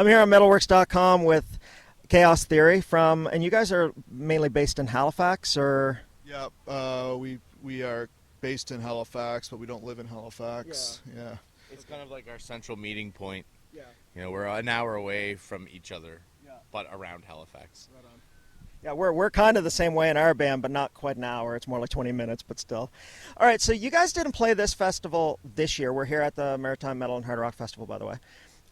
I'm here on Mettalworx.com with Chaos Theory and you guys are mainly based in Halifax, or? Yeah, we are based in Halifax, but we don't live in Halifax. Yeah. It's kind of like our central meeting point. Yeah. You know, we're an hour away from each other, but around Halifax. Right on. Yeah, we're kind of the same way in our band, but not quite an hour. It's more like 20 minutes, but still. All right, so you guys didn't play this festival this year. We're here at the Maritime Metal and Hard Rock Festival, by the way.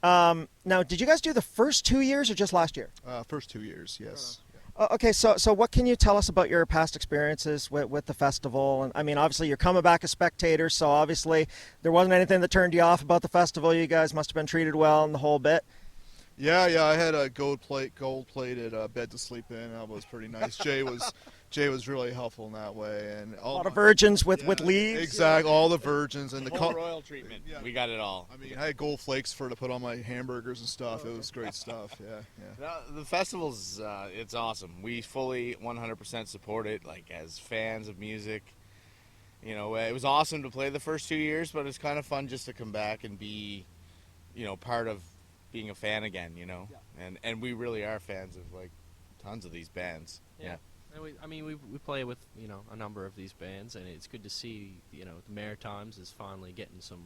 Now, did you guys do the first 2 years or just last year? First 2 years, yes. Okay, so what can you tell us about your past experiences with the festival? And I mean, obviously you're coming back as spectators, so obviously there wasn't anything that turned you off about the festival. You guys must have been treated well and the whole bit. Yeah, I had a gold-plated bed to sleep in. That was pretty nice. Jay was really helpful in that way, and a lot of virgins with leaves. Exactly, all the virgins and the royal treatment. Yeah. We got it all. I mean, I had gold flakes to put on my hamburgers and stuff. It was great stuff. Yeah. The festival's it's awesome. We fully 100% support it. Like, as fans of music, you know, it was awesome to play the first 2 years, but it's kind of fun just to come back and be, you know, part of being a fan again, you know. Yeah. And we really are fans of like tons of these bands. Yeah. And we play with, you know, a number of these bands, and it's good to see, you know, the Maritimes is finally getting some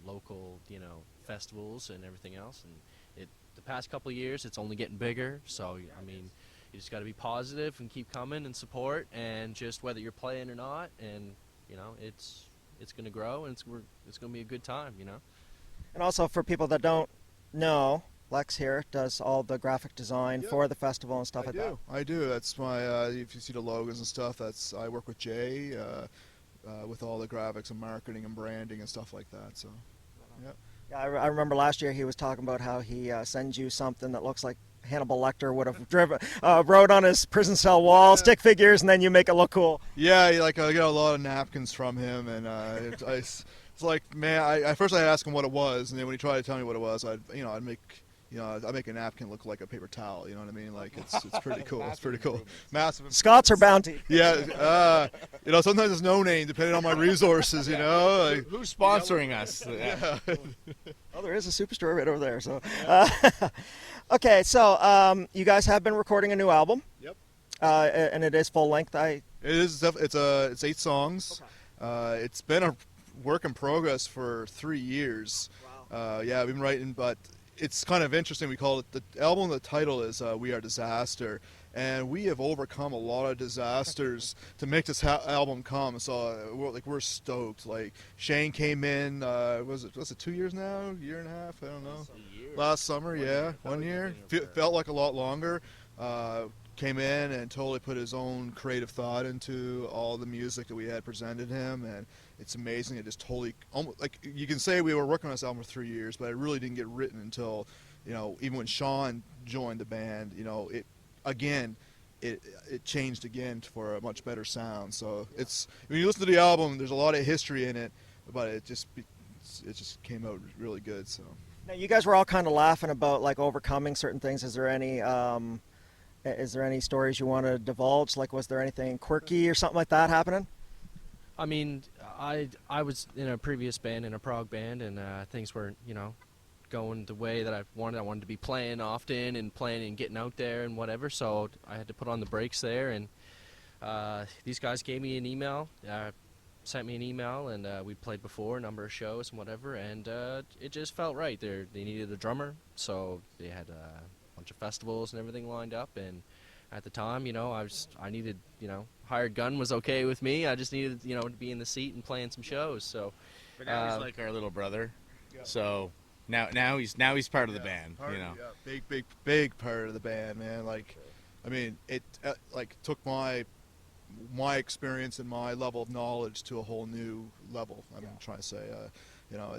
local, you know, festivals and everything else. And the past couple of years, it's only getting bigger. So I mean, you just got to be positive and keep coming and support, and just whether you're playing or not, and you know, it's going to grow, and it's going to be a good time, you know. And also for people that don't know, Lex here does all the graphic design for the festival and stuff like that. I do. That's my, if you see the logos and stuff, I work with Jay with all the graphics and marketing and branding and stuff like that. So, yeah. Yeah, I remember last year he was talking about how he sends you something that looks like Hannibal Lecter would have wrote on his prison cell wall, stick figures, and then you make it look cool. Yeah, I get a lot of napkins from him, and it's like, man, I first I asked him what it was, and then when he tried to tell me what it was, I'd make a napkin look like a paper towel. You know what I mean? Like, it's pretty cool. It's pretty cool. Massive. Scots or Bounty? Yeah. You know, sometimes it's no name depending on my resources. You know. Like, who's sponsoring us? Yeah. Oh, there is a superstore right over there. So, okay. So, you guys have been recording a new album. Yep. And it is full length. It is. It's 8 songs. Okay. It's been a work in progress for 3 years. Wow. Yeah, I've been writing, but it's kind of interesting. We call it the album. The title is "We Are Disaster," and we have overcome a lot of disasters to make this album come. So we're stoked. Like, Shane came in. Was it 2 years now? Year and a half? I don't know. Last summer, yeah, 1 year. Felt like a lot longer. Came in and totally put his own creative thought into all the music that we had presented him, and it's amazing. It just totally, almost like, you can say we were working on this album for 3 years, but it really didn't get written until, you know, even when Sean joined the band. You know, it changed again for a much better sound. So it's, when you listen to the album, there's a lot of history in it, but it just came out really good. So now, you guys were all kind of laughing about like overcoming certain things. Is there any stories you want to divulge? Like, was there anything quirky or something like that happening? I mean, I was in a previous band, in a prog band, and things weren't, you know, going the way that I wanted. I wanted to be playing often and playing and getting out there and whatever, so I had to put on the brakes there, and these guys gave me an email, sent me an email, and we played before a number of shows and whatever, and it just felt right. They needed a drummer, so they had a bunch of festivals and everything lined up, and at the time, you know, I needed, you know, hired gun was okay with me. I just needed, you know, to be in the seat and playing some shows. So, but now he's like our little brother. Yeah. So now he's part of the band. You know, big part of the band, man. Like, I mean, it like took my experience and my level of knowledge to a whole new level. I'm trying to say, you know,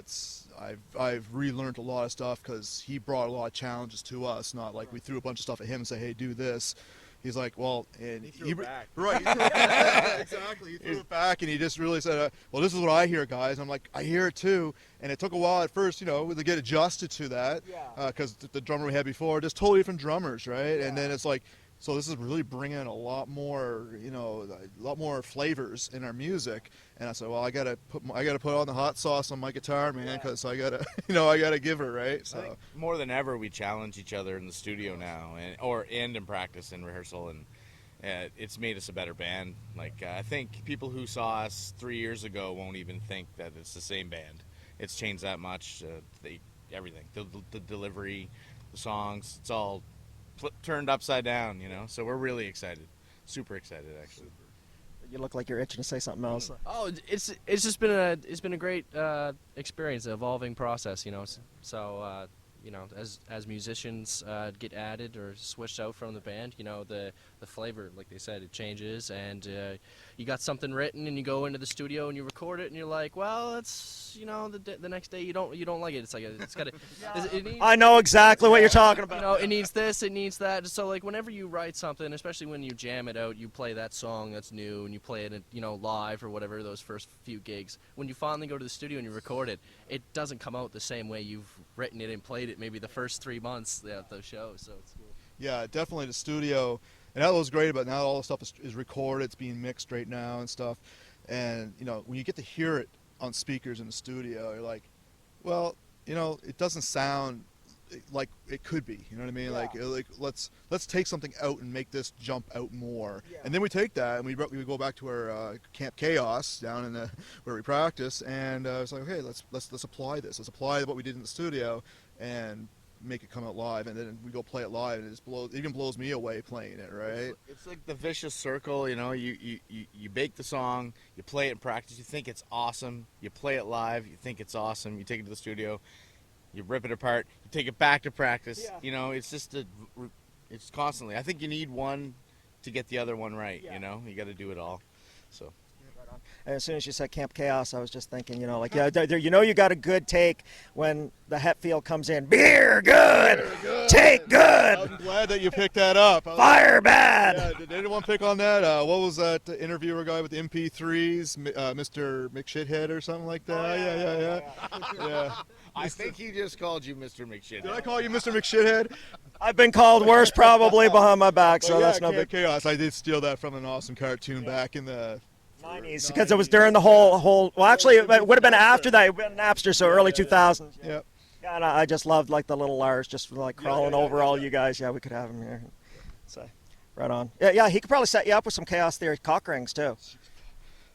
I've relearned a lot of stuff because he brought a lot of challenges to us. Not like we threw a bunch of stuff at him and say, hey, do this. He's like, well, and he threw it back. Right, he threw it back. Exactly. He threw it back, and he just really said, well, this is what I hear, guys. And I'm like, I hear it too. And it took a while at first, you know, to get adjusted to that, because the drummer we had before, just totally different drummers, right? Yeah. And then it's like, So this is really bringing a lot more, a lot more flavors in our music. And I said, well, I gotta put on the hot sauce on my guitar, man, because I gotta, I gotta give her, right? I So think more than ever, we challenge each other in the studio now, and in practice and rehearsal, and it's made us a better band. Like I think people who saw us 3 years ago won't even think that it's the same band. It's changed that much. Everything, the delivery, the songs, it's all turned upside down. So we're really excited, super excited actually. You look like you're itching to say something else. Oh, it's just been a great experience, an evolving process, So as musicians get added or switched out from the band, the flavor, like they said, it changes, and you got something written, and you go into the studio and you record it, and you're like, well, it's the next day you don't like it. It's like it's got to. I know exactly what you're talking about. It needs this, it needs that. So like whenever you write something, especially when you jam it out, you play that song that's new and you play it, live or whatever, those first few gigs. When you finally go to the studio and you record it, it doesn't come out the same way you've written it and played it maybe the first 3 months at those shows. So it's cool. yeah, definitely the studio. And that was great, but now all the stuff is recorded, it's being mixed right now and stuff. And, when you get to hear it on speakers in the studio, you're like, well, it doesn't sound like it could be, you know what I mean? Yeah. Like let's take something out and make this jump out more. Yeah. And then we take that and we go back to our Camp Chaos down in where we practice, and it's like, okay, let's apply this. Let's apply what we did in the studio and make it come out live, and then we go play it live, and it even blows me away playing it, right? It's like the vicious circle, you bake the song, you play it in practice, you think it's awesome, you play it live, you think it's awesome, you take it to the studio, you rip it apart, you take it back to practice. Yeah. It's just it's constantly. I think you need one to get the other one right. Yeah. You got to do it all. So. And as soon as you said Camp Chaos, I was just thinking, you got a good take when the Hetfield comes in. Beer good, take good, I'm glad that you picked that up. fire bad. Yeah, did anyone pick on that? What was that interviewer guy with the MP3s, Mr. McShithead or something like that? Yeah. I think he just called you Mr. McShit. Did I call you Mr. McShithead? I've been called worse probably behind my back, so But that's no Camp big. Chaos. I did steal that from an awesome cartoon back in the 90s, because it was during the whole. Well, actually, it would have been after that. It would have been Napster, so early 2000s. Yep. Yeah, and I just loved like the little Lars just like crawling over all you guys. Yeah, we could have him here. So, right on. Yeah, he could probably set you up with some Chaos Theory cock rings too.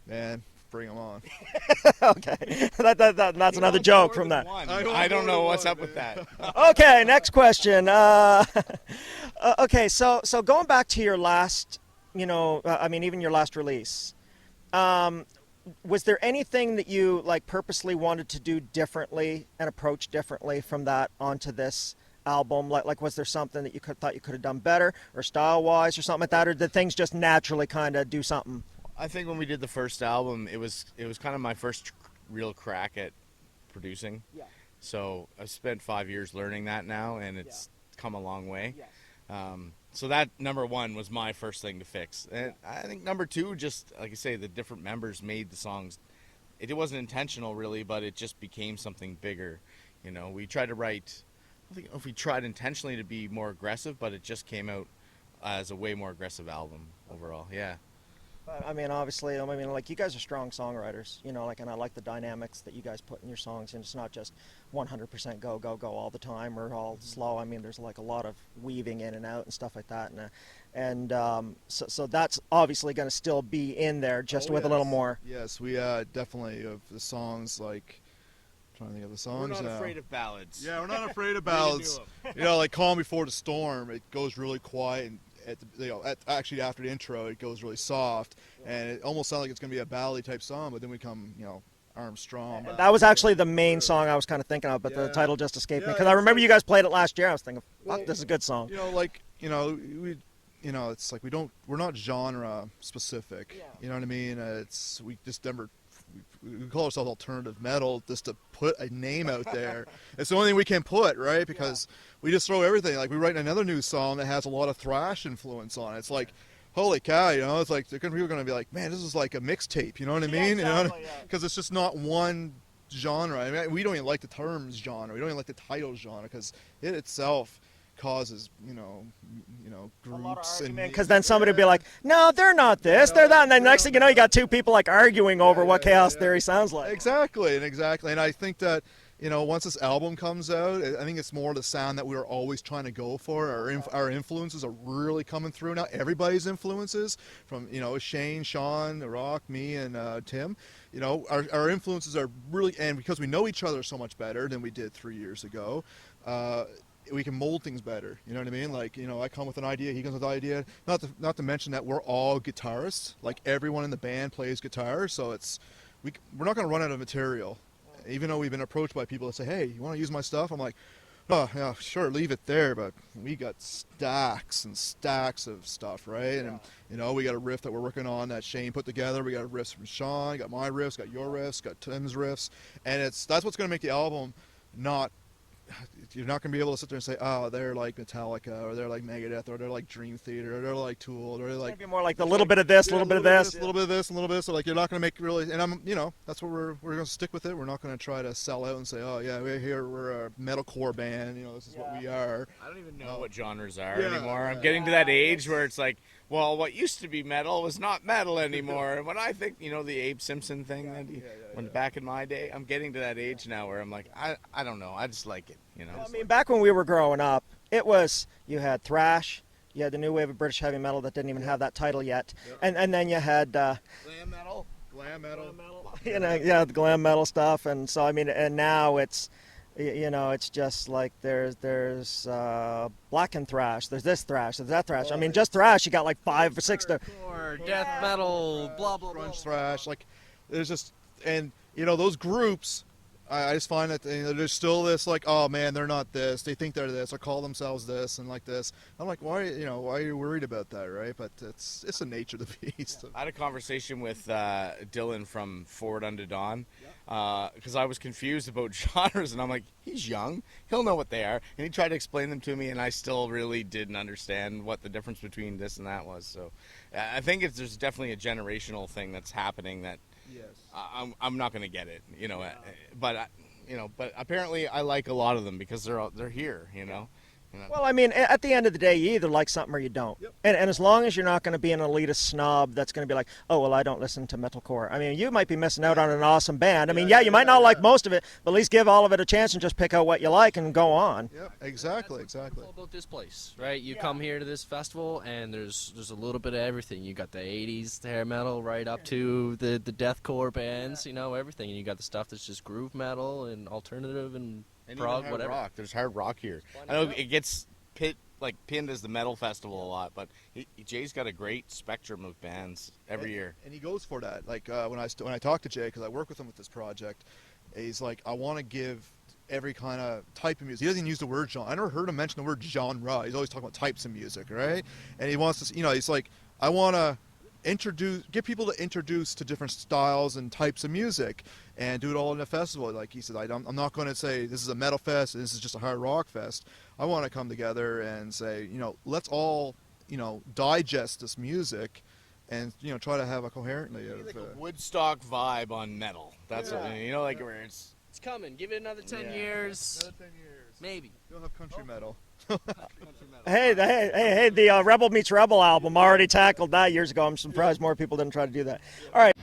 Man, bring them on. Okay, that's another joke from that. I don't know what's up with that. Okay, next question. Okay, so going back to your last, even your last release. Was there anything that you like purposely wanted to do differently and approach differently from that onto this album? Like was there something that you thought you could have done better, or style-wise, or something like that, or did things just naturally kind of do something? I think when we did the first album, it was kind of my first real crack at producing. Yeah. So I've spent 5 years learning that now, and it's come a long way. So that number one was my first thing to fix. And I think number two, just like I say, the different members made the songs. It wasn't intentional really, but it just became something bigger. We tried to write, I don't think if we tried intentionally to be more aggressive, but it just came out as a way more aggressive album overall. Yeah. But, obviously, like you guys are strong songwriters, and I like the dynamics that you guys put in your songs, and it's not just 100% go all the time or all slow. There's like a lot of weaving in and out and stuff like that, so that's obviously going to still be in there, just with a little more. Yes, we definitely of the songs like. I'm trying to think of the songs. We're not afraid of ballads. Yeah, we're not afraid of ballads. Like Calm Before the Storm, it goes really quiet and. Actually after the intro it goes really soft, and it almost sounds like it's going to be a ballad type song, but then we come Armstrong. That was actually the main song I was kind of thinking of, but the title just escaped me, because I remember you guys played it last year. I was thinking, fuck, this is a good song. It's like we're not genre specific. You know what I mean? We just never. We call ourselves alternative metal just to put a name out there. It's the only thing we can put, right? Because we just throw everything. Like we write another new song that has a lot of thrash influence on it. It's like, holy cow, it's like people are going to be like, man, this is like a mixtape. You know what I mean? Because it's just not one genre. We don't even like the terms genre. We don't even like the title genre, because it itself causes groups and Because then somebody would be like, no, they're not this, they're that. And then next thing you know, you got two people like arguing over what chaos theory sounds like. Exactly. And I think that, once this album comes out, I think it's more the sound that we were always trying to go for. Our influences are really coming through now. Everybody's influences, from Shane, Sean, Rock, me, and Tim. Our influences are really, and because we know each other so much better than we did 3 years ago, we can mold things better. You know what I mean? Like, I come with an idea, he comes with an idea. Not to mention that we're all guitarists. Like, everyone in the band plays guitar, so we're not going to run out of material. Even though we've been approached by people that say, hey, you want to use my stuff? I'm like, oh, yeah, sure, leave it there, but we got stacks and stacks of stuff, right? And, we got a riff that we're working on that Shane put together. We got riffs from Sean, got my riffs, got your riffs, got Tim's riffs. And that's what's going to make the album you're not going to be able to sit there and say, oh, they're like Metallica, or they're like Megadeth, or they're like Dream Theater, or they're like Tool, or they're like... Maybe more like a little bit of this, a little bit of this. A little bit of this, a little bit of this. So, like, you're not going to make really... And that's what we're going to stick with it. We're not going to try to sell out and say, oh, yeah, we're a metalcore band, this is what we are. I don't even know what genres are anymore. I'm getting to that age where it's like, well, what used to be metal was not metal anymore. And when I think, the Abe Simpson thing that when back in my day, I'm getting to that age now where I'm like, I don't know, I just like it, I mean, back when we were growing up, it was, you had thrash, you had the new wave of British heavy metal that didn't even have that title yet, and then you had glam metal. The glam metal stuff, and so I mean, and now it's, it's just like there's black and thrash, there's this thrash, there's that thrash. I mean, just thrash, you got like 5 or 6 to death metal, blah blah blah. Grunge thrash, like there's just, and those groups. I just find that there's still this, like, oh man, they're not this. They think they're this, or call themselves this, and like this. I'm like, why are you worried about that, right? But it's the nature of the beast. I had a conversation with Dylan from Forward Unto Dawn, because I was confused about genres, and I'm like, he's young, he'll know what they are, and he tried to explain them to me, and I still really didn't understand what the difference between this and that was. So I think there's definitely a generational thing that's happening that. Yes. I'm not going to get it, but apparently I like a lot of them because they're here, Well, I mean, at the end of the day, you either like something or you don't. Yep. And as long as you're not going to be an elitist snob that's going to be like, oh, well, I don't listen to metalcore. I mean, you might be missing out on an awesome band. I mean, you might not like most of it, but at least give all of it a chance and just pick out what you like and go on. Yep, exactly. It's all about this place, right? You come here to this festival, and there's a little bit of everything. You got the 80s hair metal right up to the deathcore bands, everything. And you got the stuff that's just groove metal and alternative and prog, even whatever. rock. There's hard rock here. I know it gets pinned as the metal festival a lot, but Jay's got a great spectrum of bands every year. And he goes for that. Like when I talk to Jay, because I work with him with this project, he's like, I want to give every kind of type of music. He doesn't use the word genre. I never heard him mention the word genre. He's always talking about types of music, right? And he wants to, he's like, I want to get people to introduce to different styles and types of music and do it all in a festival. Like he said, I'm not going to say this is a metal fest and this is just a hard rock fest. I want to come together and say, let's all, digest this music and, try to have a coherently like a Woodstock vibe on metal. That's what, like where it's coming. Give it another 10 years. Another 10 years. Maybe. You'll have country metal. Hey, the Rebel Meets Rebel album already tackled that years ago. I'm surprised more people didn't try to do that. All right.